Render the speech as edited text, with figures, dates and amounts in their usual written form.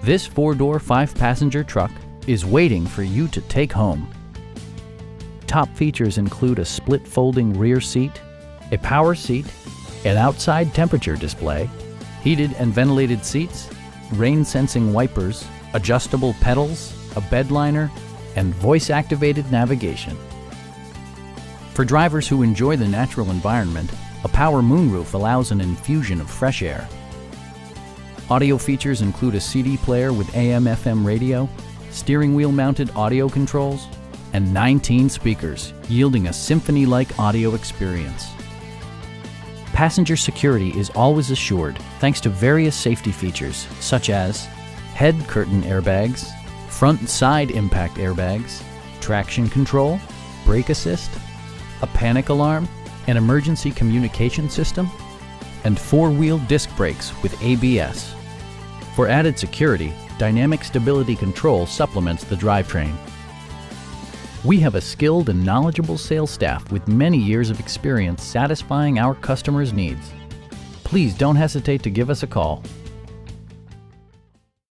This 4-door, 5-passenger truck is waiting for you to take home. Top features include a split folding rear seat, a power seat, an outside temperature display, heated and ventilated seats, rain-sensing wipers, adjustable pedals, a bedliner, and voice-activated navigation. For drivers who enjoy the natural environment, a power moonroof allows an infusion of fresh air. Audio features include a CD player with AM/FM radio, steering wheel mounted audio controls, and 19 speakers, yielding a symphony-like audio experience. Passenger security is always assured thanks to various safety features such as head curtain airbags, front and side impact airbags, traction control, brake assist, a panic alarm, an emergency communication system, and 4-wheel disc brakes with ABS. For added security, dynamic stability control supplements the drivetrain. We have a skilled and knowledgeable sales staff with many years of experience satisfying our customers' needs. Please don't hesitate to give us a call.